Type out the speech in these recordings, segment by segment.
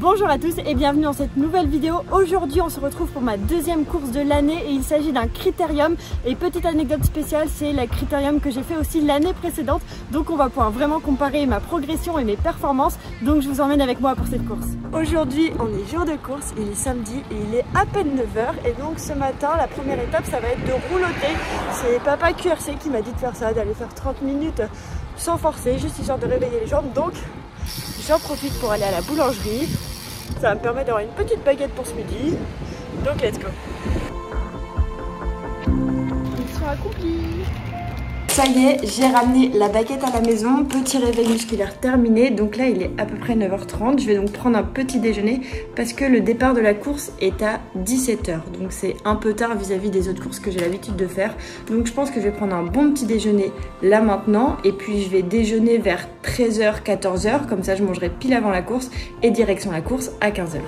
Bonjour à tous et bienvenue dans cette nouvelle vidéo. Aujourd'hui on se retrouve pour ma deuxième course de l'année et il s'agit d'un critérium. Et petite anecdote spéciale, c'est le critérium que j'ai fait aussi l'année précédente. Donc on va pouvoir vraiment comparer ma progression et mes performances. Donc je vous emmène avec moi pour cette course. Aujourd'hui on est jour de course, il est samedi et il est à peine 9h. Et donc ce matin la première étape ça va être de rouloter. C'est papa QRC qui m'a dit de faire ça, d'aller faire 30 minutes sans forcer, juste histoire de réveiller les jambes. Donc j'en profite pour aller à la boulangerie. Ça va me permettre d'avoir une petite baguette pour ce midi. Donc let's go. Mission accomplie. Ça y est, j'ai ramené la baguette à la maison. Petit réveil musculaire terminé. Donc là il est à peu près 9h30. Je vais donc prendre un petit déjeuner parce que le départ de la course est à 17h. Donc c'est un peu tard vis-à-vis des autres courses que j'ai l'habitude de faire. Donc je pense que je vais prendre un bon petit déjeuner là maintenant. Et puis je vais déjeuner vers 13h, 14h. Comme ça je mangerai pile avant la course. Et direction la course à 15h.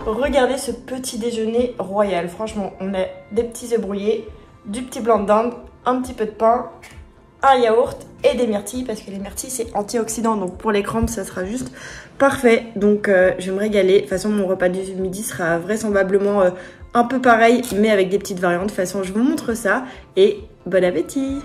Regardez ce petit déjeuner royal. Franchement, on a des petits œufs brouillés, du petit blanc de dinde, un petit peu de pain, un yaourt et des myrtilles parce que les myrtilles c'est antioxydant, donc pour les crampes ça sera juste parfait. Donc je vais me régaler. De toute façon mon repas du midi sera vraisemblablement un peu pareil mais avec des petites variantes. De toute façon je vous montre ça et bon appétit.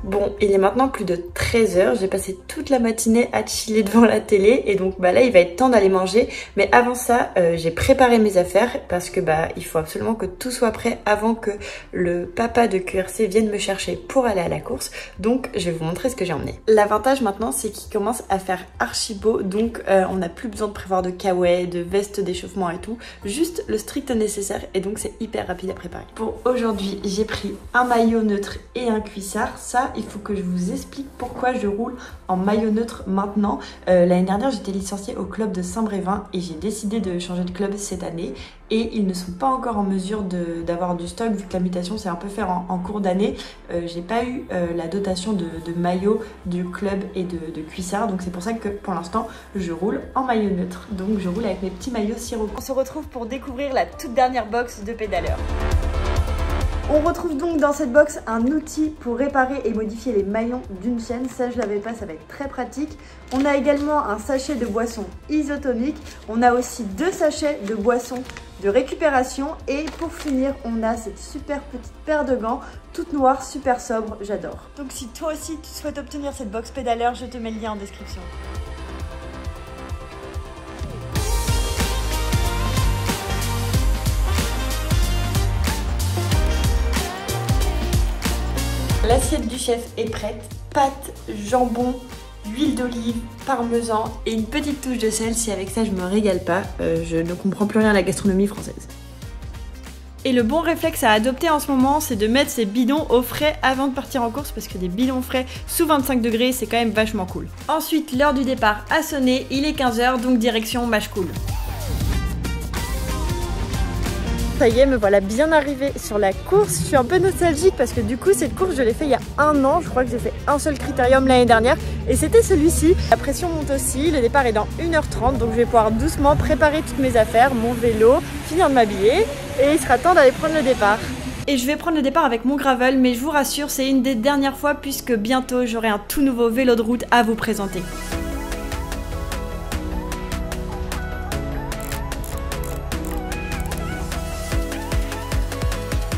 Bon, il est maintenant plus de 13h, j'ai passé toute la matinée à chiller devant la télé et donc là il va être temps d'aller manger. Mais avant ça, j'ai préparé mes affaires parce que il faut absolument que tout soit prêt avant que le papa de QRC vienne me chercher pour aller à la course. Donc je vais vous montrer ce que j'ai emmené. L'avantage maintenant c'est qu'il commence à faire archi beau, donc on n'a plus besoin de prévoir de kawaii, de veste d'échauffement et tout. Juste le strict nécessaire et donc c'est hyper rapide à préparer. Pour aujourd'hui, j'ai pris un maillot neutre et un cuissard. Ça, il faut que je vous explique pourquoi je roule en maillot neutre maintenant. L'année dernière, j'étais licenciée au club de Saint-Brévin et j'ai décidé de changer de club cette année. Et ils ne sont pas encore en mesure d'avoir du stock vu que la mutation c'est un peu faire en cours d'année. J'ai pas eu la dotation de maillot du club et de cuissard. Donc c'est pour ça que pour l'instant, je roule en maillot neutre. Donc je roule avec mes petits maillots sirop. On se retrouve pour découvrir la toute dernière box de pédaleurs. On retrouve donc dans cette box un outil pour réparer et modifier les maillons d'une chaîne. Ça, je l'avais pas, ça va être très pratique. On a également un sachet de boisson isotonique. On a aussi 2 sachets de boisson de récupération. Et pour finir, on a cette super petite paire de gants, toute noire, super sobre, j'adore. Donc si toi aussi tu souhaites obtenir cette box pédaleur, je te mets le lien en description. L'assiette du chef est prête, pâtes, jambon, huile d'olive, parmesan et une petite touche de sel. Si avec ça je me régale pas, je ne comprends plus rien à la gastronomie française. Et le bon réflexe à adopter en ce moment, c'est de mettre ses bidons au frais avant de partir en course parce que des bidons frais sous 25 degrés, c'est quand même vachement cool. Ensuite, l'heure du départ a sonné, il est 15h, donc direction Machecoul. Ça y est, me voilà bien arrivée sur la course. Je suis un peu nostalgique parce que du coup cette course je l'ai fait il y a un an. Je crois que j'ai fait un seul critérium l'année dernière et c'était celui-ci. La pression monte aussi, le départ est dans 1h30 donc je vais pouvoir doucement préparer toutes mes affaires, mon vélo, finir de m'habiller et il sera temps d'aller prendre le départ. Et je vais prendre le départ avec mon gravel mais je vous rassure c'est une des dernières fois puisque bientôt j'aurai un tout nouveau vélo de route à vous présenter.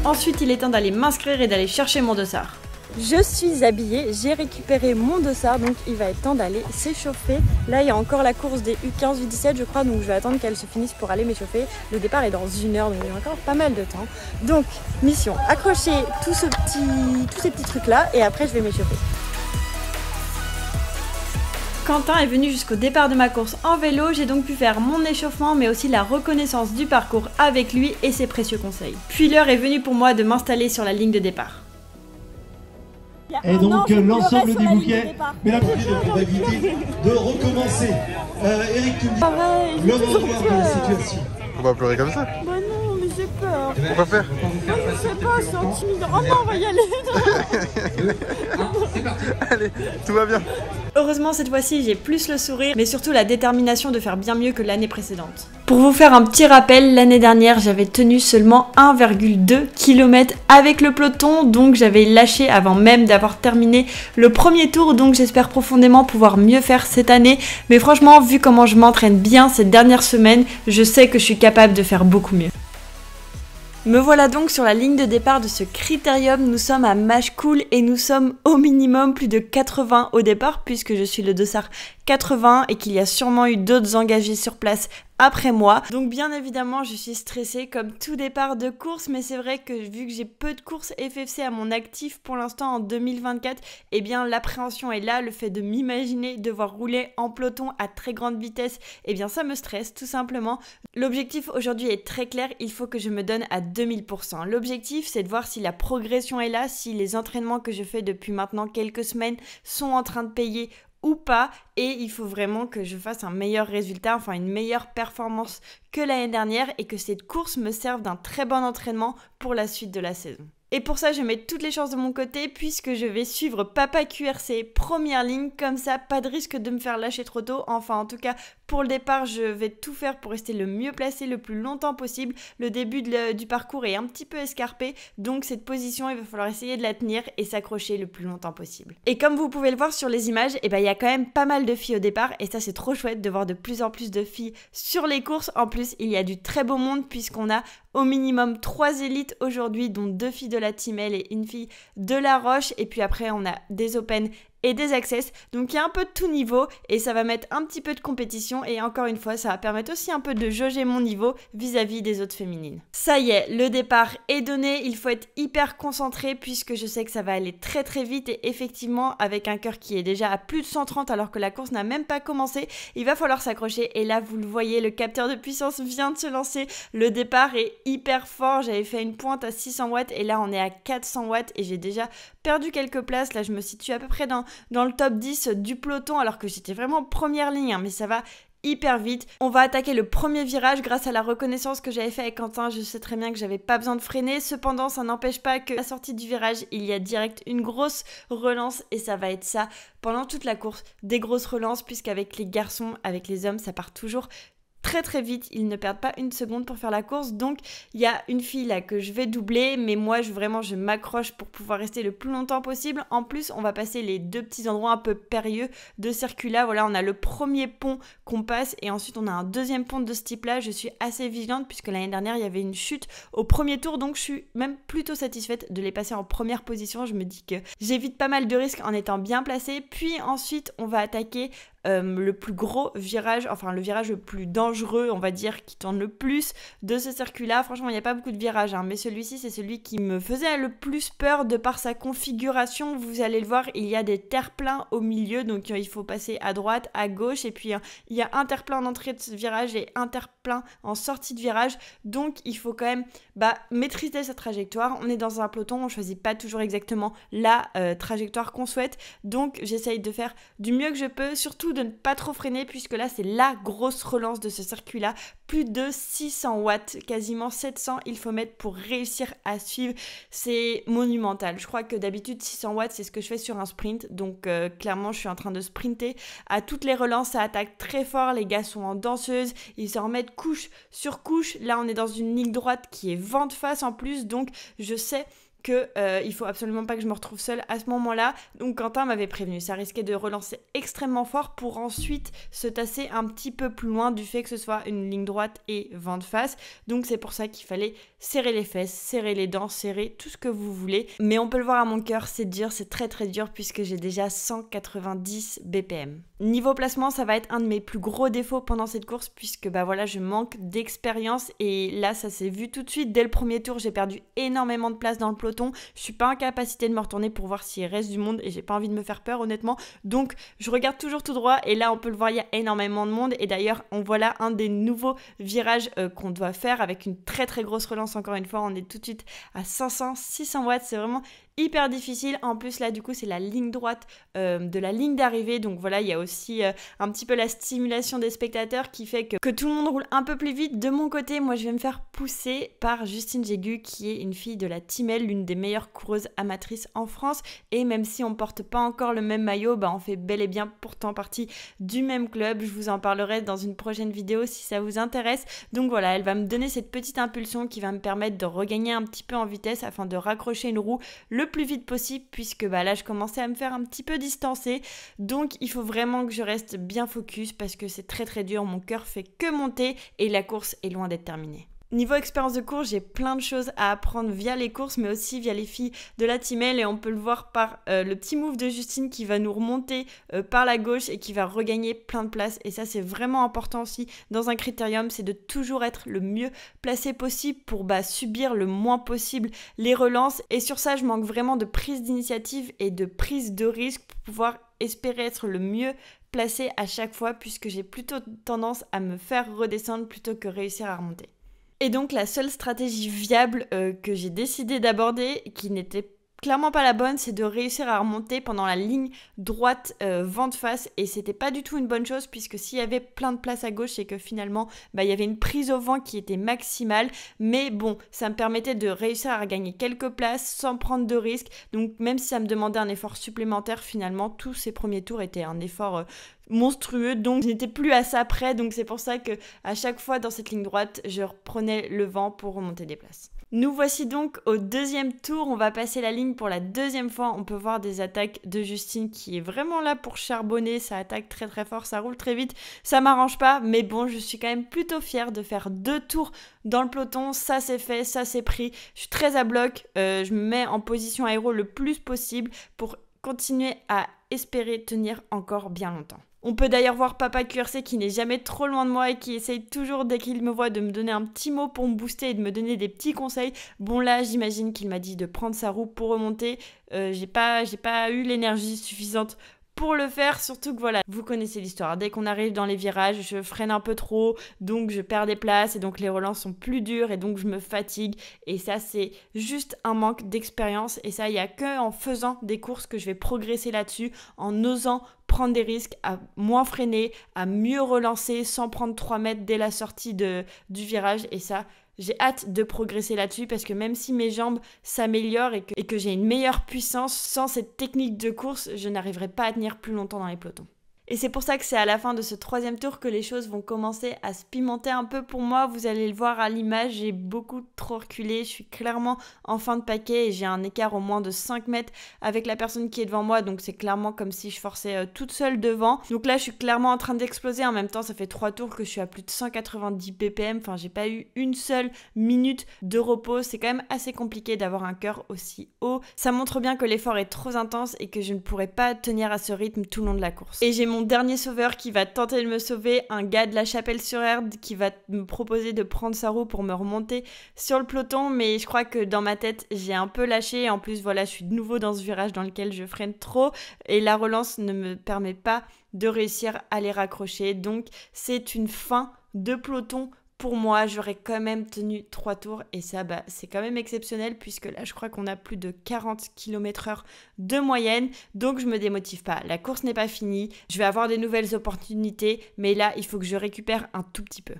Ensuite, il est temps d'aller m'inscrire et d'aller chercher mon dossard. Je suis habillée, j'ai récupéré mon dossard, donc il va être temps d'aller s'échauffer. Là, il y a encore la course des U15, U17, je crois, donc je vais attendre qu'elle se finisse pour aller m'échauffer. Le départ est dans 1 heure, donc il y a encore pas mal de temps. Donc, mission, accrocher tous ces petits trucs-là, et après, je vais m'échauffer. Quentin est venu jusqu'au départ de ma course en vélo, j'ai donc pu faire mon échauffement mais aussi la reconnaissance du parcours avec lui et ses précieux conseils. Puis l'heure est venue pour moi de m'installer sur la ligne de départ. Et donc l'ensemble des bouquets, mais la probabilité de recommencer. Eric, tu me dis l'honneur de la situation. On va pleurer comme ça. Bah non, mais j'ai peur. Pourquoi faire? Je sais pas, c'est intimidant. Oh non, on va y aller. parti. Allez, tout va bien. Heureusement cette fois-ci j'ai plus le sourire, mais surtout la détermination de faire bien mieux que l'année précédente. Pour vous faire un petit rappel, l'année dernière j'avais tenu seulement 1,2 km avec le peloton, donc j'avais lâché avant même d'avoir terminé le premier tour, donc j'espère profondément pouvoir mieux faire cette année. Mais franchement, vu comment je m'entraîne bien cette dernière semaine, je sais que je suis capable de faire beaucoup mieux. Me voilà donc sur la ligne de départ de ce critérium, nous sommes à Machecoul et nous sommes au minimum plus de 80 au départ puisque je suis le dossard 80 et qu'il y a sûrement eu d'autres engagés sur place après moi. Donc bien évidemment je suis stressée comme tout départ de course, mais c'est vrai que vu que j'ai peu de courses FFC à mon actif pour l'instant en 2024, eh bien l'appréhension est là, le fait de m'imaginer devoir rouler en peloton à très grande vitesse, eh bien ça me stresse tout simplement. L'objectif aujourd'hui est très clair, il faut que je me donne à 2000%. L'objectif c'est de voir si la progression est là, si les entraînements que je fais depuis maintenant quelques semaines sont en train de payer ou pas, et il faut vraiment que je fasse un meilleur résultat, enfin une meilleure performance que l'année dernière et que cette course me serve d'un très bon entraînement pour la suite de la saison. Et pour ça, je mets toutes les chances de mon côté puisque je vais suivre Papa QRC première ligne, comme ça, pas de risque de me faire lâcher trop tôt. Enfin, en tout cas, pour le départ, je vais tout faire pour rester le mieux placé le plus longtemps possible. Le début du parcours est un petit peu escarpé, donc cette position, il va falloir essayer de la tenir et s'accrocher le plus longtemps possible. Et comme vous pouvez le voir sur les images, il y a quand même pas mal de filles au départ et ça, c'est trop chouette de voir de plus en plus de filles sur les courses. En plus, il y a du très beau monde puisqu'on a au minimum 3 élites aujourd'hui, dont 2 filles de la Team L et une fille de La Roche. Et puis après, on a des Open et des Access. Donc il y a un peu de tout niveau et ça va mettre un petit peu de compétition. Et encore une fois, ça va permettre aussi un peu de jauger mon niveau vis-à-vis des autres féminines. Ça y est, le départ est donné. Il faut être hyper concentré puisque je sais que ça va aller très très vite. Et effectivement, avec un cœur qui est déjà à plus de 130 alors que la course n'a même pas commencé, il va falloir s'accrocher. Et là, vous le voyez, le capteur de puissance vient de se lancer. Le départ est hyper fort. J'avais fait une pointe à 600 watts et là, on est à 400 watts et j'ai déjà perdu quelques places. Là, je me situe à peu près dans le top 10 du peloton alors que j'étais vraiment première ligne, hein, mais ça va hyper vite. On va attaquer le premier virage grâce à la reconnaissance que j'avais fait avec Quentin. Je sais très bien que j'avais pas besoin de freiner. Cependant, ça n'empêche pas que à la sortie du virage, il y a direct une grosse relance et ça va être ça pendant toute la course. Des grosses relances puisqu'avec les garçons, avec les hommes, ça part toujours très très vite, ils ne perdent pas une seconde pour faire la course, donc il y a une fille là que je vais doubler, mais moi je m'accroche pour pouvoir rester le plus longtemps possible. En plus on va passer les 2 petits endroits un peu périlleux de Circula. Voilà, on a le premier pont qu'on passe et ensuite on a un deuxième pont de ce type là. Je suis assez vigilante puisque l'année dernière il y avait une chute au premier tour, donc je suis même plutôt satisfaite de les passer en première position. Je me dis que j'évite pas mal de risques en étant bien placée. Puis ensuite on va attaquer le plus gros virage, enfin le virage le plus dangereux, on va dire, qui tourne le plus de ce circuit-là. Franchement, il n'y a pas beaucoup de virages, hein, mais celui-ci, c'est celui qui me faisait le plus peur de par sa configuration. Vous allez le voir, il y a des terre-pleins au milieu, donc il faut passer à droite, à gauche, et puis il y a un terre-plein en entrée de ce virage et un terre-plein en sortie de virage, donc il faut quand même maîtriser sa trajectoire. On est dans un peloton, on choisit pas toujours exactement la trajectoire qu'on souhaite, donc j'essaye de faire du mieux que je peux, surtout de ne pas trop freiner puisque là c'est la grosse relance de ce circuit là, plus de 600 watts, quasiment 700 il faut mettre pour réussir à suivre, c'est monumental. Je crois que d'habitude 600 watts c'est ce que je fais sur un sprint, donc clairement je suis en train de sprinter à toutes les relances, ça attaque très fort, les gars sont en danseuse, ils s'en remettent couche sur couche. Là on est dans une ligne droite qui est vent de face en plus, donc je sais que il faut absolument pas que je me retrouve seule à ce moment-là. Donc Quentin m'avait prévenu, ça risquait de relancer extrêmement fort pour ensuite se tasser un petit peu plus loin du fait que ce soit une ligne droite et vent de face. Donc c'est pour ça qu'il fallait serrer les fesses, serrer les dents, serrer tout ce que vous voulez. Mais on peut le voir à mon cœur, c'est dur, c'est très très dur puisque j'ai déjà 190 BPM. Niveau placement, ça va être un de mes plus gros défauts pendant cette course puisque voilà, je manque d'expérience et là ça s'est vu tout de suite. Dès le premier tour, j'ai perdu énormément de place dans le peloton. Je suis pas en capacité de me retourner pour voir s'il reste du monde et j'ai pas envie de me faire peur honnêtement. Donc je regarde toujours tout droit et là on peut le voir, il y a énormément de monde et d'ailleurs on voit là un des nouveaux virages qu'on doit faire avec une très très grosse relance. Encore une fois, on est tout de suite à 500-600 watts, c'est vraiment hyper difficile. En plus là du coup c'est la ligne droite de la ligne d'arrivée, donc voilà, il y a aussi un petit peu la stimulation des spectateurs qui fait que tout le monde roule un peu plus vite. De mon côté, moi je vais me faire pousser par Justine Jégu, qui est une fille de la Team L, l'une des meilleures coureuses amatrices en France, et même si on porte pas encore le même maillot, on fait bel et bien pourtant partie du même club. Je vous en parlerai dans une prochaine vidéo si ça vous intéresse. Donc voilà, elle va me donner cette petite impulsion qui va me permettre de regagner un petit peu en vitesse afin de raccrocher une roue le plus vite possible, puisque là je commençais à me faire un petit peu distancer. Donc il faut vraiment que je reste bien focus parce que c'est très très dur, mon cœur fait que monter et la course est loin d'être terminée. Niveau expérience de course, j'ai plein de choses à apprendre via les courses, mais aussi via les filles de la Team L, et on peut le voir par le petit move de Justine qui va nous remonter par la gauche et qui va regagner plein de places. Et ça, c'est vraiment important aussi dans un critérium, c'est de toujours être le mieux placé possible pour subir le moins possible les relances. Et sur ça, je manque vraiment de prise d'initiative et de prise de risque pour pouvoir espérer être le mieux placé à chaque fois, puisque j'ai plutôt tendance à me faire redescendre plutôt que réussir à remonter. Et donc la seule stratégie viable que j'ai décidé d'aborder, qui n'était clairement pas la bonne, c'est de réussir à remonter pendant la ligne droite vent de face, et c'était pas du tout une bonne chose, puisque s'il y avait plein de place à gauche, c'est que finalement il y avait une prise au vent qui était maximale, mais bon, ça me permettait de réussir à gagner quelques places sans prendre de risques. Donc même si ça me demandait un effort supplémentaire, finalement tous ces premiers tours étaient un effort monstrueux, donc je n'étais plus à ça près. Donc c'est pour ça que à chaque fois dans cette ligne droite, je reprenais le vent pour remonter des places. Nous voici donc au deuxième tour, on va passer la ligne pour la deuxième fois. On peut voir des attaques de Justine qui est vraiment là pour charbonner, ça attaque très très fort, ça roule très vite, ça m'arrange pas, mais bon, je suis quand même plutôt fière de faire 2 tours dans le peloton. Ça c'est fait, ça c'est pris, je suis très à bloc, je me mets en position aéro le plus possible pour continuer à espérer tenir encore bien longtemps. On peut d'ailleurs voir Papa QRC qui n'est jamais trop loin de moi et qui essaye toujours dès qu'il me voit de me donner un petit mot pour me booster et de me donner des petits conseils. Bon là j'imagine qu'il m'a dit de prendre sa roue pour remonter, j'ai pas eu l'énergie suffisante pour le faire, surtout que voilà, vous connaissez l'histoire, dès qu'on arrive dans les virages, je freine un peu trop, donc je perds des places et donc les relances sont plus dures et donc je me fatigue, et ça c'est juste un manque d'expérience, et ça il n'y a que en faisant des courses que je vais progresser là-dessus, en osant prendre des risques, à moins freiner, à mieux relancer sans prendre 3 mètres dès la sortie du virage. Et ça, j'ai hâte de progresser là-dessus, parce que même si mes jambes s'améliorent et que j'ai une meilleure puissance, sans cette technique de course, je n'arriverai pas à tenir plus longtemps dans les pelotons. Et c'est pour ça que c'est à la fin de ce 3e tour que les choses vont commencer à se pimenter un peu pour moi. Vous allez le voir à l'image, j'ai beaucoup trop reculé, je suis clairement en fin de paquet et j'ai un écart au moins de 5 mètres avec la personne qui est devant moi, donc c'est clairement comme si je forçais toute seule devant. Donc là je suis clairement en train d'exploser, en même temps ça fait 3 tours que je suis à plus de 190 ppm, enfin j'ai pas eu une seule minute de repos, c'est quand même assez compliqué d'avoir un cœur aussi haut. Ça montre bien que l'effort est trop intense et que je ne pourrais pas tenir à ce rythme tout le long de la course. Et j'ai mon dernier sauveur qui va tenter de me sauver, un gars de la Chapelle-sur-Erdre qui va me proposer de prendre sa roue pour me remonter sur le peloton, mais je crois que dans ma tête j'ai un peu lâché. En plus voilà, je suis de nouveau dans ce virage dans lequel je freine trop et la relance ne me permet pas de réussir à les raccrocher, donc c'est une fin de peloton. Pour moi, j'aurais quand même tenu 3 tours et ça, c'est quand même exceptionnel, puisque là, je crois qu'on a plus de 40 km/h de moyenne, donc je me démotive pas. La course n'est pas finie, je vais avoir des nouvelles opportunités, mais là, il faut que je récupère un tout petit peu.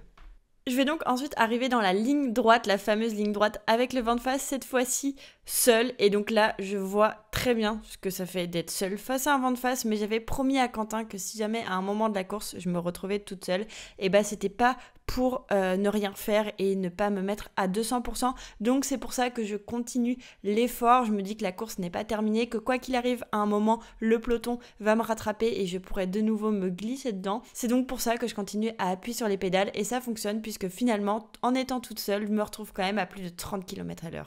Je vais donc ensuite arriver dans la ligne droite, la fameuse ligne droite avec le vent de face, cette fois-ci seule. Et donc là, je vois très bien ce que ça fait d'être seule face à un vent de face, mais j'avais promis à Quentin que si jamais à un moment de la course, je me retrouvais toute seule, et c'était pas pour ne rien faire et ne pas me mettre à 200%. Donc c'est pour ça que je continue l'effort. Je me dis que la course n'est pas terminée, que quoi qu'il arrive, à un moment, le peloton va me rattraper et je pourrai de nouveau me glisser dedans. C'est donc pour ça que je continue à appuyer sur les pédales et ça fonctionne, puisque finalement, en étant toute seule, je me retrouve quand même à plus de 30 km/h.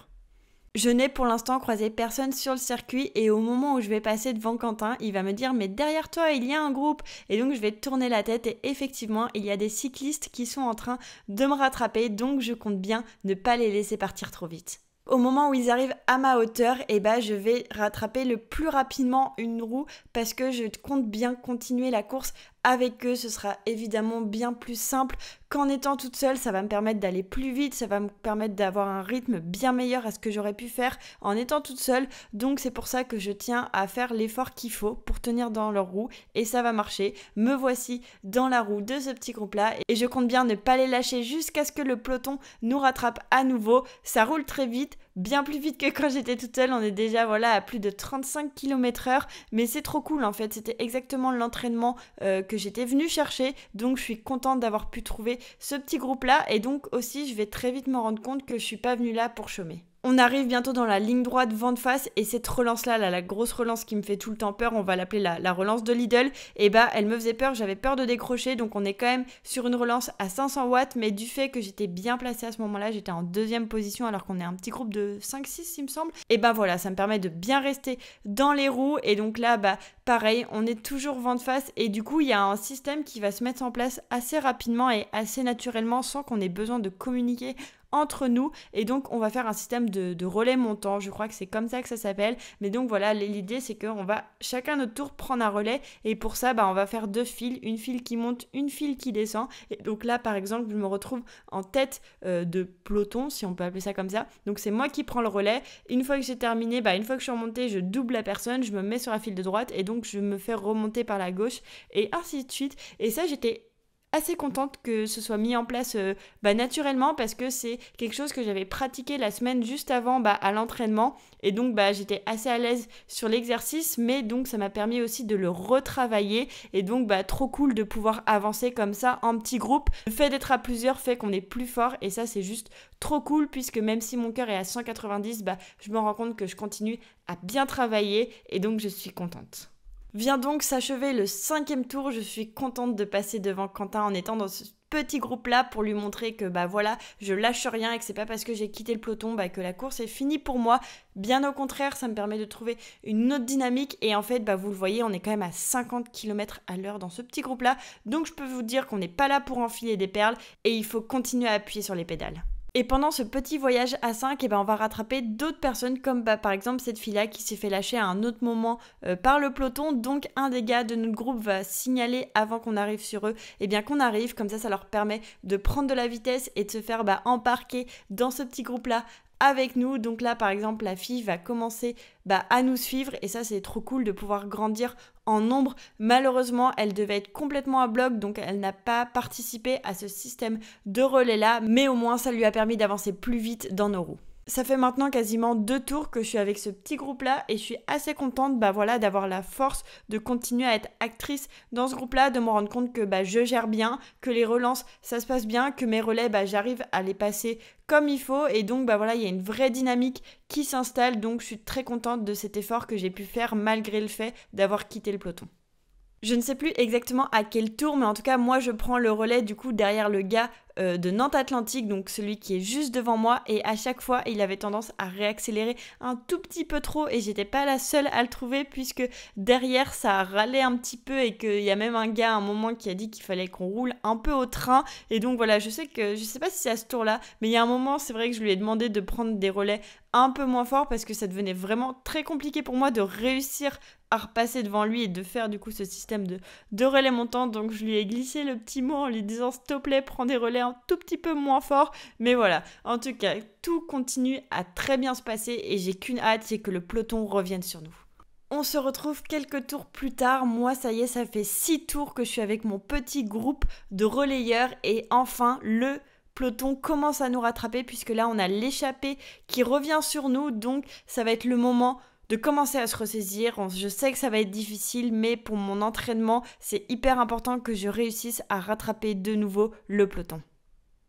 Je n'ai pour l'instant croisé personne sur le circuit et au moment où je vais passer devant Quentin, il va me dire « mais derrière toi, il y a un groupe » et donc je vais tourner la tête et effectivement, il y a des cyclistes qui sont en train de me rattraper, donc je compte bien ne pas les laisser partir trop vite. Au moment où ils arrivent à ma hauteur, je vais rattraper le plus rapidement une roue parce que je compte bien continuer la course avec eux, ce sera évidemment bien plus simple qu'en étant toute seule. Ça va me permettre d'aller plus vite, ça va me permettre d'avoir un rythme bien meilleur à ce que j'aurais pu faire en étant toute seule. Donc c'est pour ça que je tiens à faire l'effort qu'il faut pour tenir dans leur roue et ça va marcher. Me voici dans la roue de ce petit groupe-là et je compte bien ne pas les lâcher jusqu'à ce que le peloton nous rattrape à nouveau. Ça roule très vite, bien plus vite que quand j'étais toute seule. On est déjà à plus de 35 km/h, mais c'est trop cool en fait. C'était exactement l'entraînement que j'étais venue chercher, donc je suis contente d'avoir pu trouver ce petit groupe là et donc aussi je vais très vite me rendre compte que je suis pas venue là pour chômer. On arrive bientôt dans la ligne droite vent de face et cette relance-là, la grosse relance qui me fait tout le temps peur, on va l'appeler la relance de Lidl, et elle me faisait peur, j'avais peur de décrocher, donc on est quand même sur une relance à 500 watts, mais du fait que j'étais bien placée à ce moment-là, j'étais en deuxième position alors qu'on est un petit groupe de 5-6 il me semble, et voilà, ça me permet de bien rester dans les roues, et donc là, pareil, on est toujours vent de face, et du coup, il y a un système qui va se mettre en place assez rapidement et assez naturellement sans qu'on ait besoin de communiquer entre nous et donc on va faire un système de relais montant, je crois que c'est comme ça que ça s'appelle, mais donc voilà, l'idée c'est qu'on va chacun notre tour prendre un relais et pour ça on va faire 2 files, une file qui monte, une file qui descend et donc là par exemple je me retrouve en tête de peloton si on peut appeler ça comme ça, donc c'est moi qui prends le relais, une fois que j'ai terminé, une fois que je suis remontée je double la personne, je me mets sur la file de droite et donc je me fais remonter par la gauche et ainsi de suite et ça j'étais assez contente que ce soit mis en place naturellement parce que c'est quelque chose que j'avais pratiqué la semaine juste avant à l'entraînement et donc j'étais assez à l'aise sur l'exercice mais donc ça m'a permis aussi de le retravailler et donc trop cool de pouvoir avancer comme ça en petit groupe. Le fait d'être à plusieurs fait qu'on est plus fort et ça c'est juste trop cool puisque même si mon cœur est à 190, je me rends compte que je continue à bien travailler et donc je suis contente. Vient donc s'achever le 5e tour, je suis contente de passer devant Quentin en étant dans ce petit groupe là pour lui montrer que je lâche rien et que c'est pas parce que j'ai quitté le peloton que la course est finie pour moi. Bien au contraire, ça me permet de trouver une autre dynamique et en fait vous le voyez, on est quand même à 50 km/h dans ce petit groupe là, donc je peux vous dire qu'on n'est pas là pour enfiler des perles et il faut continuer à appuyer sur les pédales. Et pendant ce petit voyage à 5, on va rattraper d'autres personnes comme par exemple cette fille-là qui s'est fait lâcher à un autre moment par le peloton. Donc un des gars de notre groupe va signaler avant qu'on arrive sur eux qu'on arrive. Comme ça leur permet de prendre de la vitesse et de se faire embarquer dans ce petit groupe-là avec nous. Donc là par exemple la fille va commencer à nous suivre et ça c'est trop cool de pouvoir grandir en nombre. Malheureusement elle devait être complètement à bloc donc elle n'a pas participé à ce système de relais là mais au moins ça lui a permis d'avancer plus vite dans nos roues. Ça fait maintenant quasiment 2 tours que je suis avec ce petit groupe-là et je suis assez contente d'avoir la force de continuer à être actrice dans ce groupe-là, de me rendre compte que je gère bien, que les relances ça se passe bien, que mes relais j'arrive à les passer comme il faut et donc il y a une vraie dynamique qui s'installe donc je suis très contente de cet effort que j'ai pu faire malgré le fait d'avoir quitté le peloton. Je ne sais plus exactement à quel tour, mais en tout cas, moi, je prends le relais du coup derrière le gars de Nantes Atlantique, donc celui qui est juste devant moi, et à chaque fois, il avait tendance à réaccélérer un tout petit peu trop, et j'étais pas la seule à le trouver, puisque derrière, ça râlait un petit peu, et qu'il y a même un gars à un moment qui a dit qu'il fallait qu'on roule un peu au train, et donc voilà, je sais pas si c'est à ce tour-là, mais il y a un moment, c'est vrai que je lui ai demandé de prendre des relais un peu moins forts, parce que ça devenait vraiment très compliqué pour moi de réussir à repasser devant lui et de faire du coup ce système de relais montant. Donc je lui ai glissé le petit mot en lui disant s'il te plaît prends des relais un tout petit peu moins fort, mais voilà, en tout cas tout continue à très bien se passer et j'ai qu'une hâte, c'est que le peloton revienne sur nous. On se retrouve quelques tours plus tard, moi ça y est, ça fait 6 tours que je suis avec mon petit groupe de relayeurs et enfin le peloton commence à nous rattraper puisque là on a l'échappée qui revient sur nous, donc ça va être le moment de commencer à se ressaisir. Je sais que ça va être difficile, mais pour mon entraînement, c'est hyper important que je réussisse à rattraper de nouveau le peloton.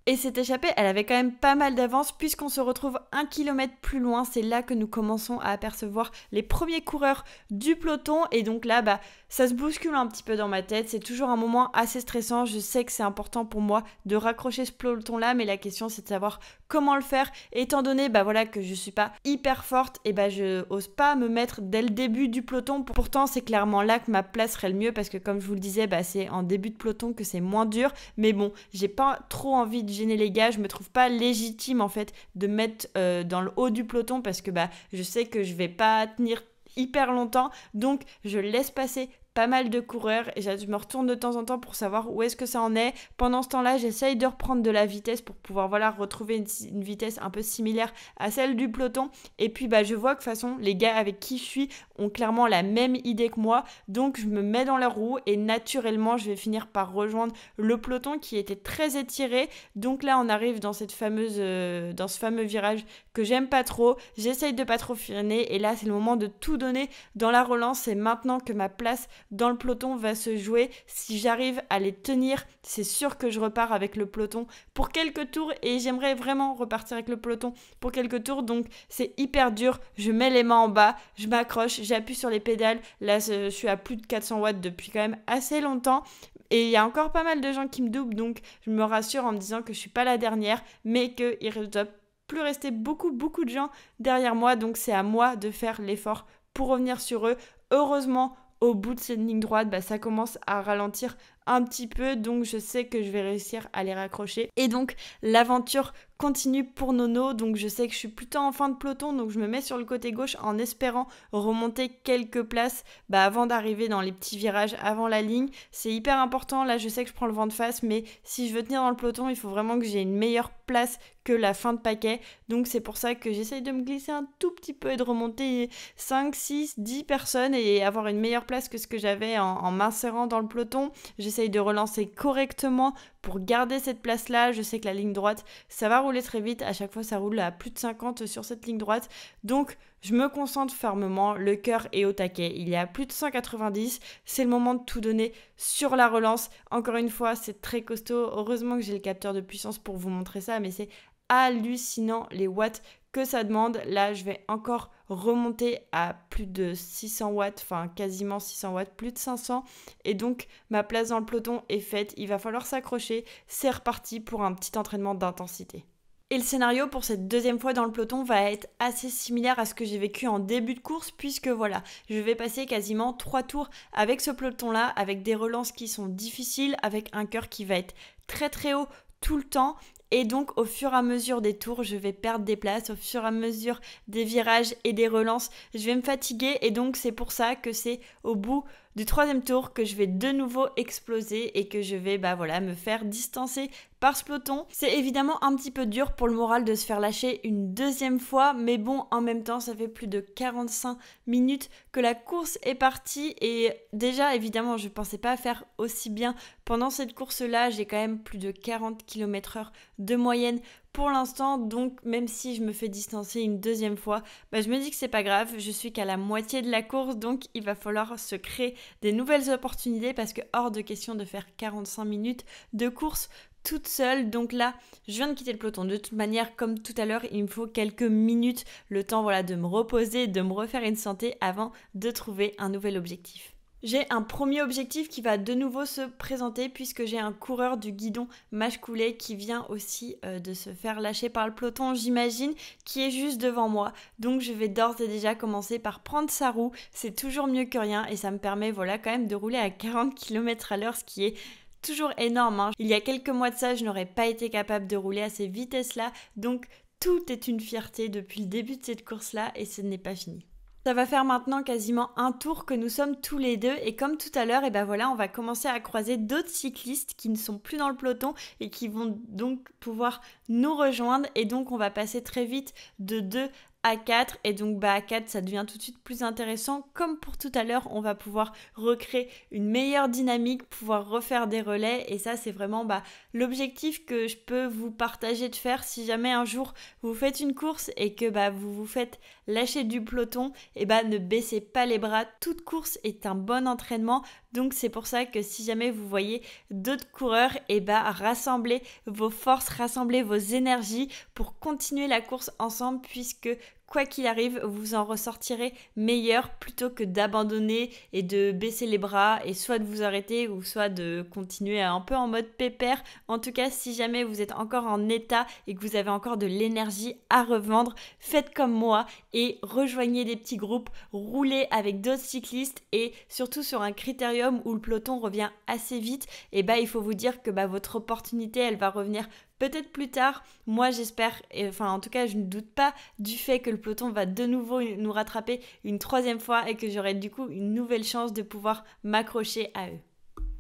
Et cette échappée, elle avait quand même pas mal d'avance puisqu'on se retrouve 1 kilomètre plus loin. C'est là que nous commençons à apercevoir les premiers coureurs du peloton. Et donc là, ça se bouscule un petit peu dans ma tête. C'est toujours un moment assez stressant. Je sais que c'est important pour moi de raccrocher ce peloton-là, mais la question c'est de savoir comment le faire. Et étant donné que je suis pas hyper forte, et je ose pas me mettre dès le début du peloton. Pourtant, c'est clairement là que ma place serait le mieux parce que comme je vous le disais, c'est en début de peloton que c'est moins dur. Mais bon, j'ai pas trop envie de gêner les gars, je me trouve pas légitime en fait de mettre dans le haut du peloton parce que je sais que je vais pas tenir hyper longtemps, donc je laisse passer pas mal de coureurs et je me retourne de temps en temps pour savoir où est-ce que ça en est. Pendant ce temps-là, j'essaye de reprendre de la vitesse pour pouvoir retrouver une vitesse un peu similaire à celle du peloton. Et puis je vois que de toute façon, les gars avec qui je suis ont clairement la même idée que moi. Donc je me mets dans leur roue et naturellement, je vais finir par rejoindre le peloton qui était très étiré. Donc là, on arrive dans ce fameux virage que j'aime pas trop. J'essaye de pas trop freiner et là, c'est le moment de tout donner dans la relance. C'est maintenant que ma place dans le peloton va se jouer. Si j'arrive à les tenir, c'est sûr que je repars avec le peloton pour quelques tours et j'aimerais vraiment repartir avec le peloton pour quelques tours. Donc c'est hyper dur. Je mets les mains en bas, je m'accroche, j'appuie sur les pédales. Là, je suis à plus de 400 watts depuis quand même assez longtemps. Et il y a encore pas mal de gens qui me doublent, donc je me rassure en me disant que je suis pas la dernière, mais qu'il ne doit plus rester beaucoup de gens derrière moi. Donc c'est à moi de faire l'effort pour revenir sur eux. Heureusement, au bout de cette ligne droite, ça commence à ralentir un petit peu, donc je sais que je vais réussir à les raccrocher. Et donc l'aventure continue pour Nono, donc je sais que je suis plutôt en fin de peloton, donc je me mets sur le côté gauche en espérant remonter quelques places avant d'arriver dans les petits virages avant la ligne. C'est hyper important, là je sais que je prends le vent de face, mais si je veux tenir dans le peloton, il faut vraiment que j'ai une meilleure place que la fin de paquet, donc c'est pour ça que j'essaye de me glisser un tout petit peu et de remonter 5, 6, 10 personnes et avoir une meilleure place que ce que j'avais en m'insérant dans le peloton. J'essaye de relancer correctement pour garder cette place-là. Je sais que la ligne droite, ça va rouler très vite. À chaque fois, ça roule à plus de 50 sur cette ligne droite. Donc, je me concentre fermement. Le cœur est au taquet. Il y a plus de 190. C'est le moment de tout donner sur la relance. Encore une fois, c'est très costaud. Heureusement que j'ai le capteur de puissance pour vous montrer ça, mais c'est hallucinant les watts que ça demande. Là, je vais encore remonter à plus de 600 watts, enfin quasiment 600 watts, plus de 500. Et donc, ma place dans le peloton est faite. Il va falloir s'accrocher. C'est reparti pour un petit entraînement d'intensité. Et le scénario pour cette deuxième fois dans le peloton va être assez similaire à ce que j'ai vécu en début de course, puisque voilà, je vais passer quasiment 3 tours avec ce peloton-là, avec des relances qui sont difficiles, avec un cœur qui va être très très haut tout le temps. Et donc, au fur et à mesure des tours, je vais perdre des places. Au fur et à mesure des virages et des relances, je vais me fatiguer. Et donc, c'est pour ça que c'est au bout du 3e tour que je vais de nouveau exploser et que je vais me faire distancer par ce peloton. C'est évidemment un petit peu dur pour le moral de se faire lâcher une deuxième fois, mais bon, en même temps, ça fait plus de 45 minutes que la course est partie et déjà, évidemment, je pensais pas faire aussi bien pendant cette course-là. J'ai quand même plus de 40 km/h de moyenne pour l'instant, donc même si je me fais distancer une deuxième fois, je me dis que c'est pas grave, je suis qu'à la moitié de la course, donc il va falloir se créer des nouvelles opportunités parce que hors de question de faire 45 minutes de course toute seule. Donc là, je viens de quitter le peloton. De toute manière, comme tout à l'heure, il me faut quelques minutes, le temps de me reposer, de me refaire une santé avant de trouver un nouvel objectif. J'ai un premier objectif qui va de nouveau se présenter puisque j'ai un coureur du guidon Mâche-Coulet qui vient aussi de se faire lâcher par le peloton, j'imagine, qui est juste devant moi. Donc je vais d'ores et déjà commencer par prendre sa roue. C'est toujours mieux que rien et ça me permet quand même de rouler à 40 km/h, ce qui est toujours énorme. Il y a quelques mois de ça, je n'aurais pas été capable de rouler à ces vitesses-là. Donc tout est une fierté depuis le début de cette course-là et ce n'est pas fini. Ça va faire maintenant quasiment un tour que nous sommes tous les deux et comme tout à l'heure, on va commencer à croiser d'autres cyclistes qui ne sont plus dans le peloton et qui vont donc pouvoir nous rejoindre et donc on va passer très vite de 2 à 4 et donc à 4 ça devient tout de suite plus intéressant. Comme pour tout à l'heure, on va pouvoir recréer une meilleure dynamique, pouvoir refaire des relais et ça c'est vraiment l'objectif que je peux vous partager de faire si jamais un jour vous faites une course et que vous vous faites lâcher du peloton, ne baissez pas les bras. Toute course est un bon entraînement, donc c'est pour ça que si jamais vous voyez d'autres coureurs, rassemblez vos forces, rassemblez vos énergies pour continuer la course ensemble puisque quoi qu'il arrive, vous en ressortirez meilleur plutôt que d'abandonner et de baisser les bras et soit de vous arrêter ou soit de continuer un peu en mode pépère. En tout cas, si jamais vous êtes encore en état et que vous avez encore de l'énergie à revendre, faites comme moi et rejoignez des petits groupes, roulez avec d'autres cyclistes et surtout sur un critérium où le peloton revient assez vite, il faut vous dire que votre opportunité, elle va revenir peut-être plus tard. Moi j'espère, enfin en tout cas je ne doute pas du fait que le peloton va de nouveau nous rattraper une troisième fois et que j'aurai du coup une nouvelle chance de pouvoir m'accrocher à eux.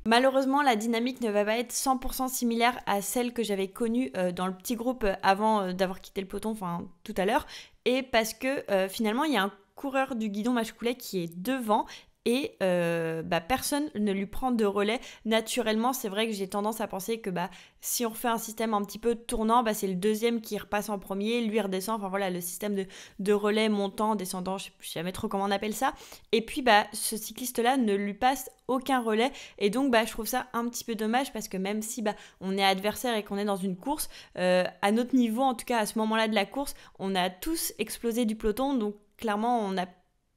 Malheureusement, la dynamique ne va pas être 100% similaire à celle que j'avais connue dans le petit groupe avant d'avoir quitté le peloton, enfin tout à l'heure, et parce que finalement il y a un coureur du guidon Machecoulet qui est devant et personne ne lui prend de relais naturellement. C'est vrai que j'ai tendance à penser que si on refait un système un petit peu tournant, c'est le deuxième qui repasse en premier, lui redescend, enfin voilà, le système de relais montant, descendant, je sais jamais trop comment on appelle ça. Et puis ce cycliste là ne lui passe aucun relais et donc je trouve ça un petit peu dommage parce que même si on est adversaire et qu'on est dans une course, à notre niveau, en tout cas à ce moment-là de la course, on a tous explosé du peloton, donc clairement on a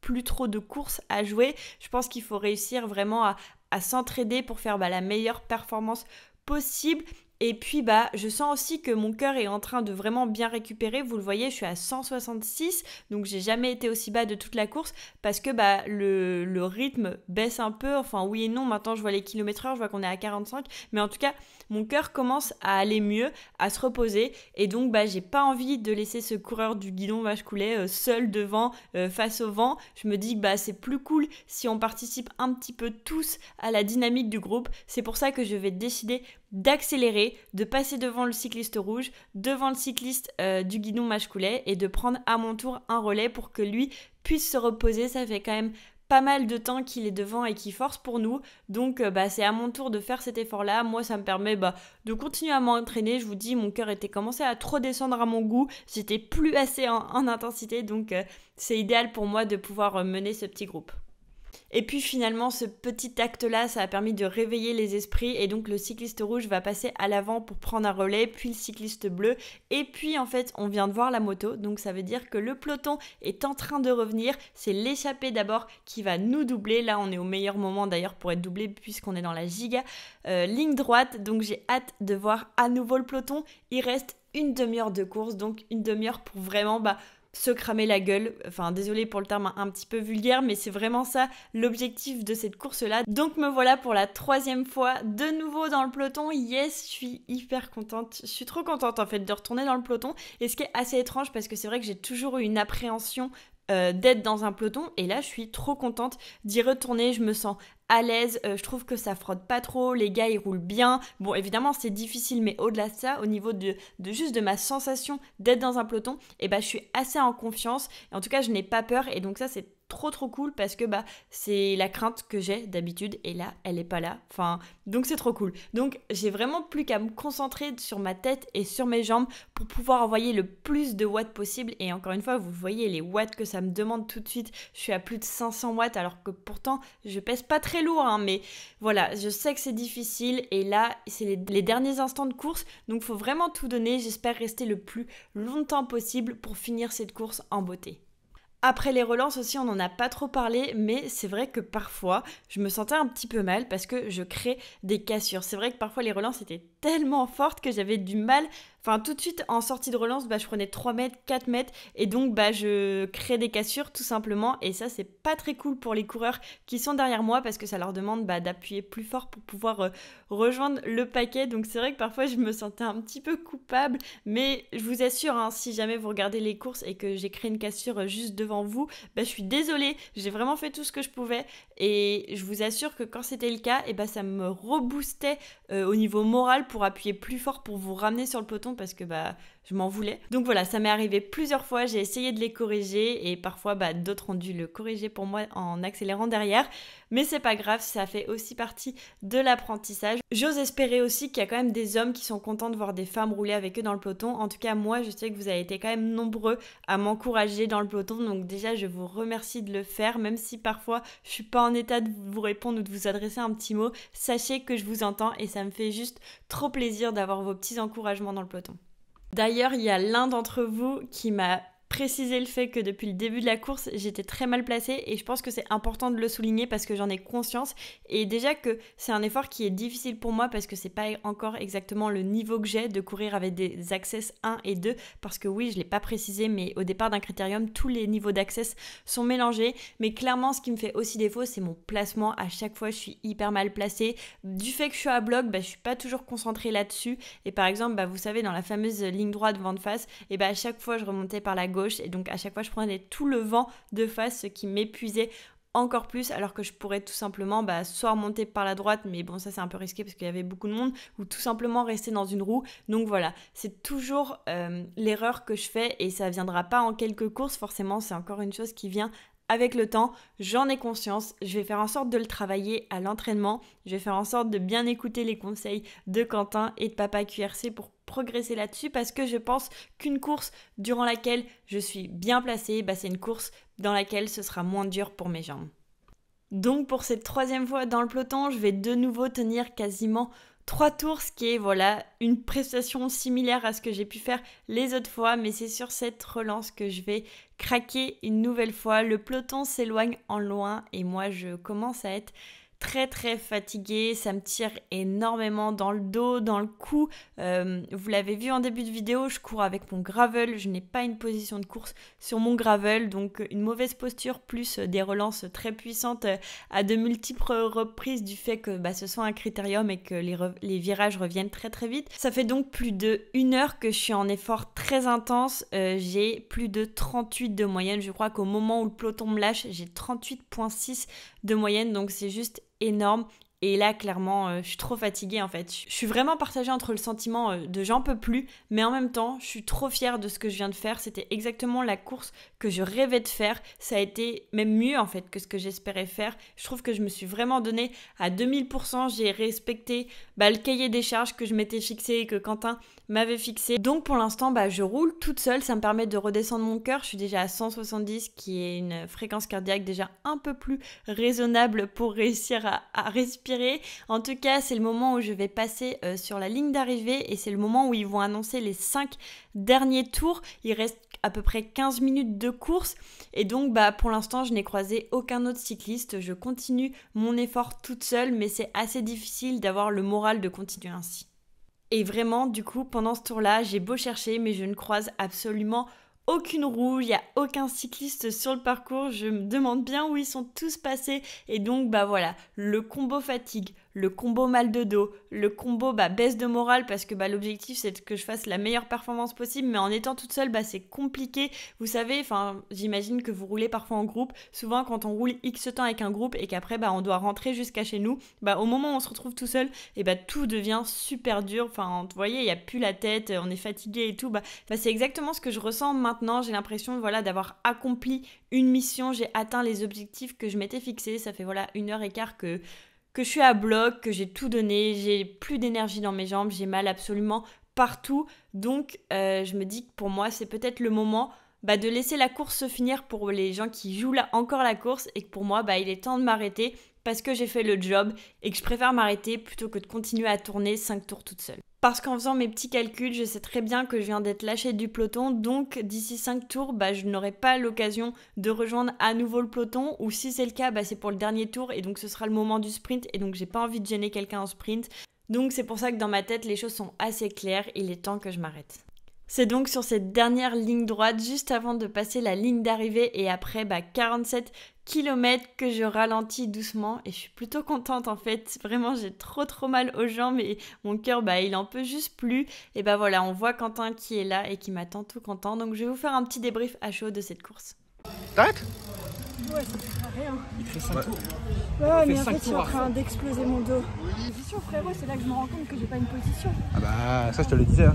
plus trop de courses à jouer. Je pense qu'il faut réussir vraiment à s'entraider pour faire la meilleure performance possible. Et puis je sens aussi que mon cœur est en train de vraiment bien récupérer. Vous le voyez, je suis à 166, donc j'ai jamais été aussi bas de toute la course parce que le rythme baisse un peu. Enfin oui et non, maintenant je vois les kilomètres/heure, je vois qu'on est à 45, mais en tout cas mon cœur commence à aller mieux, à se reposer, et donc j'ai pas envie de laisser ce coureur du guidon Machecoulet seul devant, face au vent. Je me dis que c'est plus cool si on participe un petit peu tous à la dynamique du groupe. C'est pour ça que je vais décider d'accélérer, de passer devant le cycliste rouge, devant le cycliste du guidon Machecoulet et de prendre à mon tour un relais pour que lui puisse se reposer. Ça fait quand même pas mal de temps qu'il est devant et qu'il force pour nous, donc c'est à mon tour de faire cet effort là. Moi ça me permet de continuer à m'entraîner. Je vous dis, mon cœur était commencé à trop descendre à mon goût, j'étais plus assez en intensité, donc c'est idéal pour moi de pouvoir mener ce petit groupe. Et puis finalement, ce petit acte-là, ça a permis de réveiller les esprits, et donc le cycliste rouge va passer à l'avant pour prendre un relais, puis le cycliste bleu, et puis en fait on vient de voir la moto, donc ça veut dire que le peloton est en train de revenir. C'est l'échappée d'abord qui va nous doubler. Là on est au meilleur moment d'ailleurs pour être doublé puisqu'on est dans la giga ligne droite, donc j'ai hâte de voir à nouveau le peloton. Il reste une demi-heure de course, donc une demi-heure pour vraiment se cramer la gueule. Enfin, désolée pour le terme un petit peu vulgaire, mais c'est vraiment ça l'objectif de cette course-là. Donc me voilà pour la troisième fois de nouveau dans le peloton. Yes, je suis hyper contente. Je suis trop contente en fait de retourner dans le peloton. Et ce qui est assez étrange, parce que c'est vrai que j'ai toujours eu une appréhension d'être dans un peloton, et là je suis trop contente d'y retourner. Je me sens à l'aise, je trouve que ça frotte pas trop, les gars ils roulent bien. Bon évidemment c'est difficile, mais au-delà de ça, au niveau de juste de ma sensation d'être dans un peloton, je suis assez en confiance, et en tout cas je n'ai pas peur, et donc ça c'est trop cool parce que c'est la crainte que j'ai d'habitude, et là elle est pas là, enfin donc c'est trop cool. Donc j'ai vraiment plus qu'à me concentrer sur ma tête et sur mes jambes pour pouvoir envoyer le plus de watts possible. Et encore une fois, vous voyez les watts que ça me demande tout de suite. Je suis à plus de 500 watts alors que pourtant je pèse pas très lourd, mais voilà, je sais que c'est difficile, et là c'est les derniers instants de course, donc faut vraiment tout donner. J'espère rester le plus longtemps possible pour finir cette course en beauté. Après les relances aussi, on n'en a pas trop parlé, mais c'est vrai que parfois, je me sentais un petit peu mal parce que je crée des cassures. C'est vrai que parfois les relances étaient tellement fortes que j'avais du mal. Enfin, tout de suite, en sortie de relance, je prenais 3 mètres, 4 mètres, et donc je crée des cassures tout simplement, et ça c'est pas très cool pour les coureurs qui sont derrière moi parce que ça leur demande d'appuyer plus fort pour pouvoir rejoindre le paquet. Donc c'est vrai que parfois je me sentais un petit peu coupable, mais je vous assure, si jamais vous regardez les courses et que j'ai créé une cassure juste devant vous, je suis désolée, j'ai vraiment fait tout ce que je pouvais, et je vous assure que quand c'était le cas, ça me reboostait au niveau moral pour appuyer plus fort pour vous ramener sur le peloton, parce que je m'en voulais. Donc voilà, ça m'est arrivé plusieurs fois, j'ai essayé de les corriger, et parfois d'autres ont dû le corriger pour moi en accélérant derrière, mais c'est pas grave, ça fait aussi partie de l'apprentissage. J'ose espérer aussi qu'il y a quand même des hommes qui sont contents de voir des femmes rouler avec eux dans le peloton. En tout cas moi je sais que vous avez été quand même nombreux à m'encourager dans le peloton, donc déjà je vous remercie de le faire, même si parfois je suis pas en état de vous répondre ou de vous adresser un petit mot. Sachez que je vous entends, et ça me fait juste trop plaisir d'avoir vos petits encouragements dans le peloton. D'ailleurs, il y a l'un d'entre vous qui m'a préciser le fait que depuis le début de la course, j'étais très mal placée et je pense que c'est important de le souligner parce que j'en ai conscience et déjà que c'est un effort qui est difficile pour moi parce que c'est pas encore exactement le niveau que j'ai de courir avec des access 1 et 2 parce que oui, je l'ai pas précisé mais au départ d'un critérium, tous les niveaux d'access sont mélangés mais clairement ce qui me fait aussi défaut, c'est mon placement. À chaque fois, je suis hyper mal placée. Du fait que je suis à bloc, je suis pas toujours concentrée là-dessus et par exemple, vous savez, dans la fameuse ligne droite vent de face, et à chaque fois, je remontais par la gauche et donc à chaque fois je prenais tout le vent de face, ce qui m'épuisait encore plus alors que je pourrais tout simplement soit remonter par la droite, mais bon ça c'est un peu risqué parce qu'il y avait beaucoup de monde, ou tout simplement rester dans une roue. Donc voilà, c'est toujours l'erreur que je fais et ça viendra pas en quelques courses, forcément c'est encore une chose qui vient avec le temps, j'en ai conscience, je vais faire en sorte de le travailler à l'entraînement, je vais faire en sorte de bien écouter les conseils de Quentin et de Papa QRC pour progresser là-dessus parce que je pense qu'une course durant laquelle je suis bien placée, c'est une course dans laquelle ce sera moins dur pour mes jambes. Donc pour cette 3e fois dans le peloton, je vais de nouveau tenir quasiment 3 tours, ce qui est une prestation similaire à ce que j'ai pu faire les autres fois, mais c'est sur cette relance que je vais craquer une nouvelle fois. Le peloton s'éloigne en loin et moi je commence à être très très fatiguée, ça me tire énormément dans le dos, dans le cou. Vous l'avez vu en début de vidéo, je cours avec mon gravel, je n'ai pas une position de course sur mon gravel, donc une mauvaise posture plus des relances très puissantes à de multiples reprises du fait que ce soit un critérium et que les virages reviennent très très vite. Ça fait donc plus de 1 heure que je suis en effort très intense, j'ai plus de 38 de moyenne, je crois qu'au moment où le peloton me lâche, j'ai 38,6 de moyenne, donc c'est juste énorme. Et là, clairement, je suis trop fatiguée en fait. Je suis vraiment partagée entre le sentiment de j'en peux plus, mais en même temps, je suis trop fière de ce que je viens de faire. C'était exactement la course que je rêvais de faire. Ça a été même mieux en fait que ce que j'espérais faire. Je trouve que je me suis vraiment donnée à 2000%. J'ai respecté le cahier des charges que je m'étais fixé et que Quentin m'avait fixé. Donc pour l'instant, je roule toute seule. Ça me permet de redescendre mon cœur. Je suis déjà à 170, qui est une fréquence cardiaque déjà un peu plus raisonnable pour réussir à respirer. En tout cas, c'est le moment où je vais passer sur la ligne d'arrivée et c'est le moment où ils vont annoncer les 5 derniers tours. Il reste à peu près 15 minutes de course et donc pour l'instant, je n'ai croisé aucun autre cycliste. Je continue mon effort toute seule, mais c'est assez difficile d'avoir le moral de continuer ainsi. Et vraiment, du coup, pendant ce tour-là, j'ai beau chercher, mais je ne croise absolument aucune roue, il n'y a aucun cycliste sur le parcours, je me demande bien où ils sont tous passés et donc voilà, le combo fatigue, le combo mal de dos, le combo baisse de morale parce que l'objectif c'est que je fasse la meilleure performance possible, mais en étant toute seule c'est compliqué, vous savez, j'imagine que vous roulez parfois en groupe, souvent quand on roule X temps avec un groupe et qu'après on doit rentrer jusqu'à chez nous, au moment où on se retrouve tout seul, et tout devient super dur, vous voyez, il n'y a plus la tête, on est fatigué et tout, c'est exactement ce que je ressens maintenant, j'ai l'impression d'avoir accompli une mission, j'ai atteint les objectifs que je m'étais fixés, ça fait 1h15 que je suis à bloc, que j'ai tout donné, j'ai plus d'énergie dans mes jambes, j'ai mal absolument partout, donc je me dis que pour moi c'est peut-être le moment de laisser la course se finir pour les gens qui jouent encore la course et que pour moi il est temps de m'arrêter parce que j'ai fait le job et que je préfère m'arrêter plutôt que de continuer à tourner 5 tours toute seule. Parce qu'en faisant mes petits calculs, je sais très bien que je viens d'être lâchée du peloton, donc d'ici 5 tours, je n'aurai pas l'occasion de rejoindre à nouveau le peloton, ou si c'est le cas, c'est pour le dernier tour, et donc ce sera le moment du sprint, et donc j'ai pas envie de gêner quelqu'un en sprint. Donc c'est pour ça que dans ma tête, les choses sont assez claires, il est temps que je m'arrête. C'est donc sur cette dernière ligne droite, juste avant de passer la ligne d'arrivée et après 47 km que je ralentis doucement et je suis plutôt contente en fait. Vraiment, j'ai trop mal aux jambes et mon cœur, il en peut juste plus. Et voilà, on voit Quentin qui est là et qui m'attend tout content. Donc je vais vous faire un petit débrief à chaud de cette course. T'arrêtes ? Ouais, ça fait rien. Il fait 5 tours. Ouais, mais en fait, je suis en train d'exploser mon dos. Position, frérot, c'est là que je me rends compte que j'ai pas une position. Ah ça je te le disais.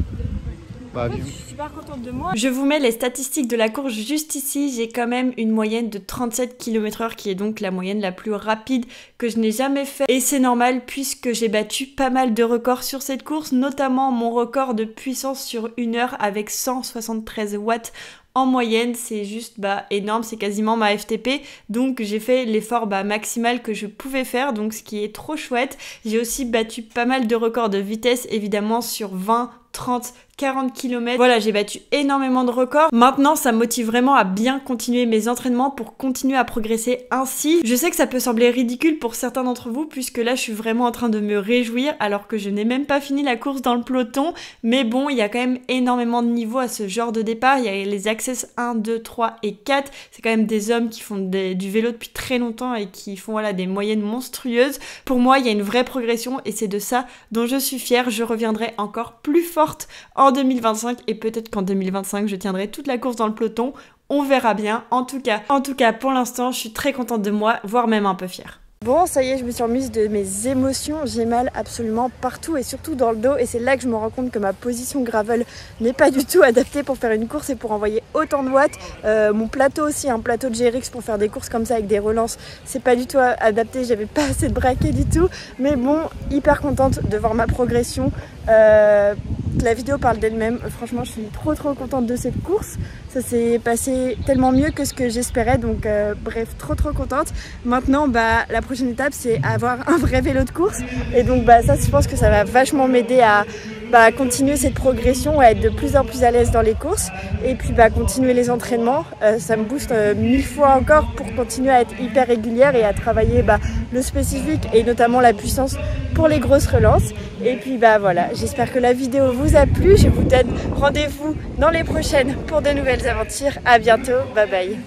Je suis super contente de moi. Je vous mets les statistiques de la course juste ici. J'ai quand même une moyenne de 37 km/h qui est donc la moyenne la plus rapide que je n'ai jamais fait. Et c'est normal puisque j'ai battu pas mal de records sur cette course, notamment mon record de puissance sur 1 heure avec 173 watts. En moyenne, c'est juste énorme, c'est quasiment ma FTP, donc j'ai fait l'effort maximal que je pouvais faire, donc ce qui est trop chouette. J'ai aussi battu pas mal de records de vitesse, évidemment sur 20, 30, 40 km. Voilà, j'ai battu énormément de records. Maintenant, ça me motive vraiment à bien continuer mes entraînements pour continuer à progresser ainsi. Je sais que ça peut sembler ridicule pour certains d'entre vous puisque là, je suis vraiment en train de me réjouir alors que je n'ai même pas fini la course dans le peloton. Mais bon, il y a quand même énormément de niveaux à ce genre de départ. Il y a les Access 1, 2, 3 et 4. C'est quand même des hommes qui font du vélo depuis très longtemps et qui font voilà, des moyennes monstrueuses. Pour moi, il y a une vraie progression et c'est de ça dont je suis fière. Je reviendrai encore plus forte en 2025 et peut-être qu'en 2025 je tiendrai toute la course dans le peloton, on verra bien. En tout cas pour l'instant je suis très contente de moi, voire même un peu fière. Bon, ça y est, je me suis remise de mes émotions, j'ai mal absolument partout et surtout dans le dos et c'est là que je me rends compte que ma position gravel n'est pas du tout adaptée pour faire une course et pour envoyer autant de watts. Mon plateau aussi, un plateau de GRX pour faire des courses comme ça avec des relances, c'est pas du tout adapté, j'avais pas assez de braquet du tout. Mais bon, hyper contente de voir ma progression. La vidéo parle d'elle-même, franchement je suis trop contente de cette course. Ça s'est passé tellement mieux que ce que j'espérais, donc bref, trop contente. Maintenant la prochaine étape c'est avoir un vrai vélo de course et donc ça je pense que ça va vachement m'aider à continuer cette progression, à être de plus en plus à l'aise dans les courses et puis continuer les entraînements. Ça me booste 1000 fois encore pour continuer à être hyper régulière et à travailler le spécifique et notamment la puissance pour les grosses relances. Et puis voilà, j'espère que la vidéo vous a plu. Je vous donne rendez-vous dans les prochaines pour de nouvelles aventures. À bientôt, bye bye.